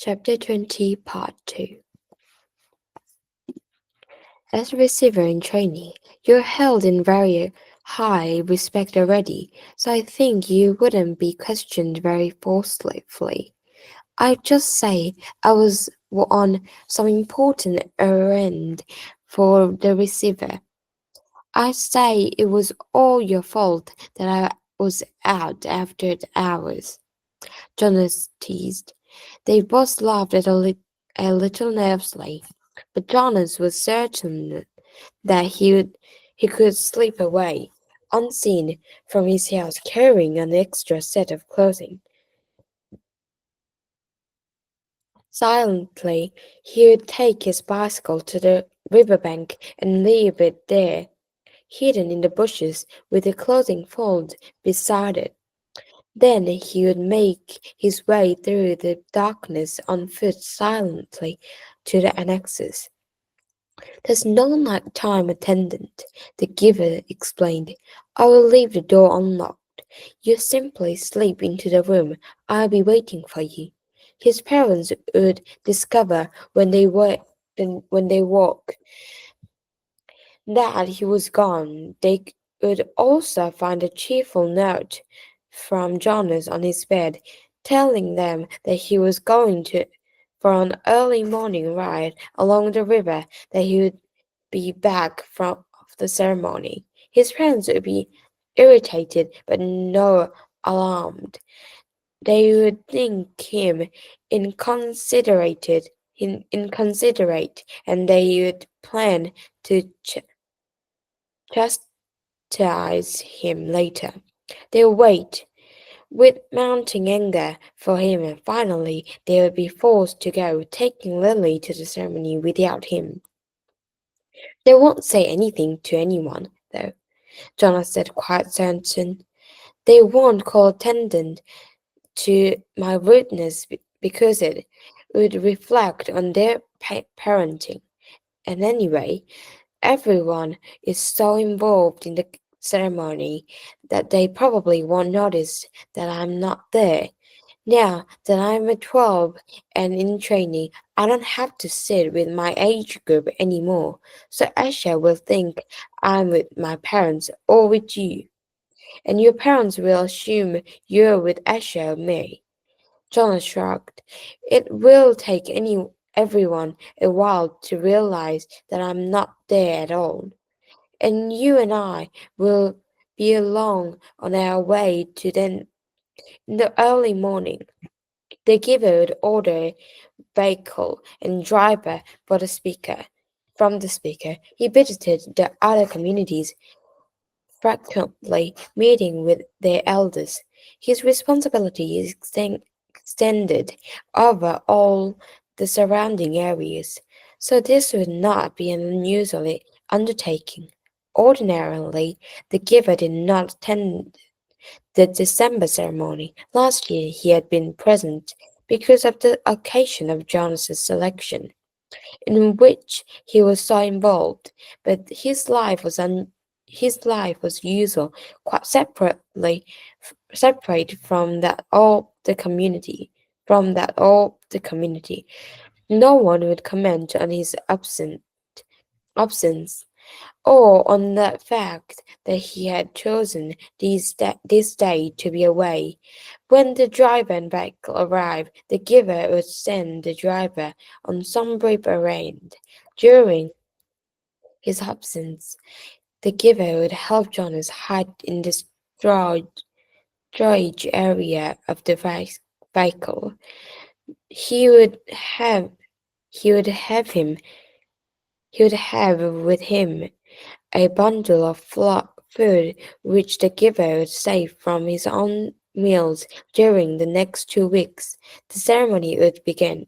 Chapter 20, Part 2. As a receiver in training, you're held in very high respect already, so I think you wouldn't be questioned very forcefully. I'd just say I was on some important errand for the receiver. I'd say it was all your fault that I was out after the hours. Jonas teased. They both laughed a little nervously, but Jonas was certain that he could slip away, unseen, from his house carrying an extra set of clothing. Silently, he would take his bicycle to the riverbank and leave it there, hidden in the bushes with the clothing fold beside it. Then he would make his way through the darkness on foot silently to the annexes. There's no night-time attendant, the giver explained. I will leave the door unlocked. You simply slip into the room. I'll be waiting for you. His parents would discover when they woke that he was gone. They would also find a cheerful note from Jonas on his bed, telling them that he was going for an early morning ride along the river, that he would be back from the ceremony. His parents would be irritated but no alarmed. They would think him inconsiderate, and they would plan to chastise him later. They would wait with mounting anger for him, and finally they would be forced to go, taking Lily to the ceremony without him. They won't say anything to anyone, though, Jonas said, quite certain. They won't call attendant to my rudeness because it would reflect on their parenting. And anyway, everyone is so involved in the ceremony that they probably won't notice that I'm not there. Now that I'm at 12 and in training, I don't have to sit with my age group anymore, so Asha will think I'm with my parents or with you, and your parents will assume you're with Asha or me. Jonas shrugged. It will take everyone a while to realize that I'm not there at all, and you and I will be along on our way to then in the early morning. The giver would order vehicle and driver for the speaker. From the speaker, he visited the other communities, frequently meeting with their elders. His responsibility is extended over all the surrounding areas, so this would not be an unusual undertaking. Ordinarily, the giver did not attend the December ceremony. Last year he had been present because of the occasion of Jonas's selection, in which he was so involved, but his life was usual, quite separate from that all the community. No one would comment on his absence or on the fact that he had chosen this day to be away. When the driver and vehicle arrived, the giver would send the driver on some brief errand. During his absence, the giver would help Jonas hide in the storage area of the vehicle. He would have he would have him he would have with him a bundle of food which the giver would save from his own meals during the next 2 weeks. The ceremony would begin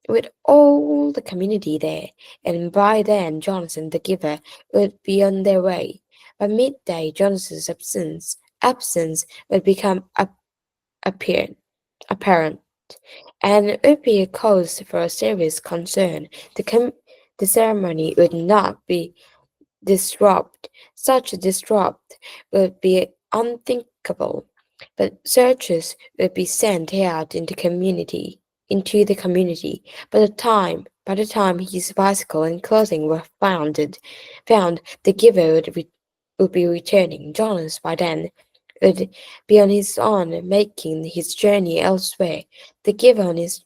with all the community there, and by then Johnson the giver would be on their way. By midday, Johnson's absence would become apparent, and it would be a cause for a serious concern. The ceremony would not be disrupt. Such a disrupt would be unthinkable, but searchers would be sent out in the community. into the community. By the time his bicycle and clothing were found, the giver would be returning. Jonas by then would be on his own, making his journey elsewhere. The giver on his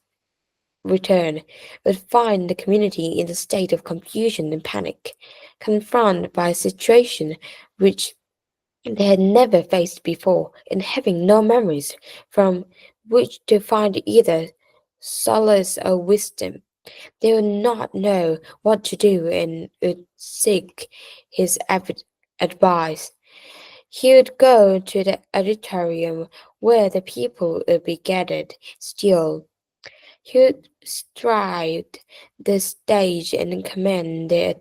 return would find the community in a state of confusion and panic, confronted by a situation which they had never faced before, and having no memories from which to find either solace or wisdom. They would not know what to do and would seek his advice. He would go to the auditorium where the people would be gathered still. He would stride the stage and command their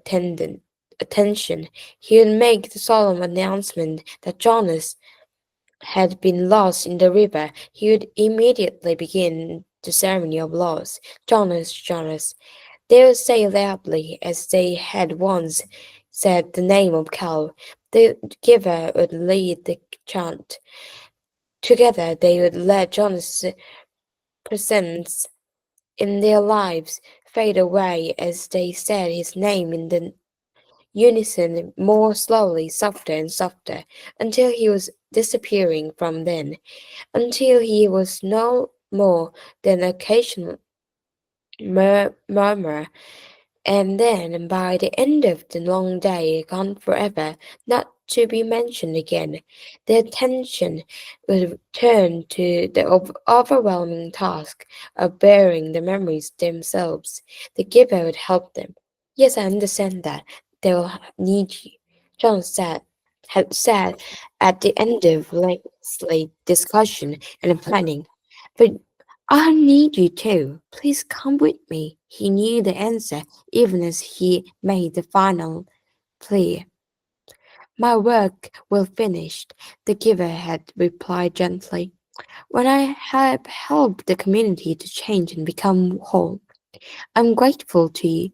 attention. He would make the solemn announcement that Jonas had been lost in the river. He would immediately begin the ceremony of loss. Jonas, Jonas. They would say loudly, as they had once said the name of Cal. The giver would lead the chant. Together they would let Jonas' presence in their lives fade away as they said his name in the unison more slowly, softer and softer, until he was disappearing from them, until he was no more than an occasional murmur. And then, by the end of the long day, gone forever, not to be mentioned again, their attention would turn to the overwhelming task of bearing the memories themselves. The giver would help them. Yes, I understand that. They'll need you, John had said at the end of lengthy discussion and planning. But I need you too. Please come with me. He knew the answer, even as he made the final plea. My work will finished, the giver had replied gently. When I have helped the community to change and become whole, I'm grateful to you,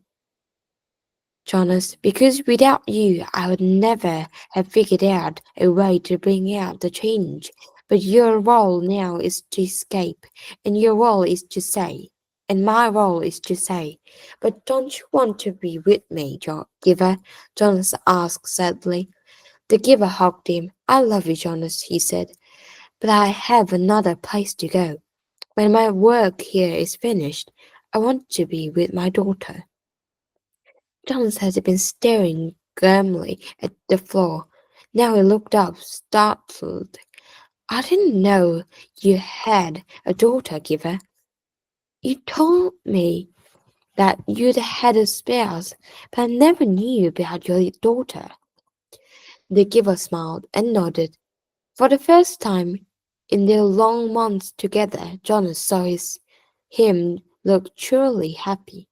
Jonas, because without you, I would never have figured out a way to bring out the change. But your role now is to escape, and your role is to say, and my role is to say, but don't you want to be with me, Giver? Jonas asked sadly. The giver hugged him. I love you, Jonas, he said, but I have another place to go. When my work here is finished, I want to be with my daughter. Jonas had been staring grimly at the floor. Now he looked up, startled. I didn't know you had a daughter, Giver. You told me that you'd had a spouse, but I never knew about your daughter. The giver smiled and nodded. For the first time in their long months together, Jonas saw him look truly happy.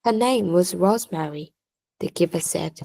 Her name was Rosemary, the giver said.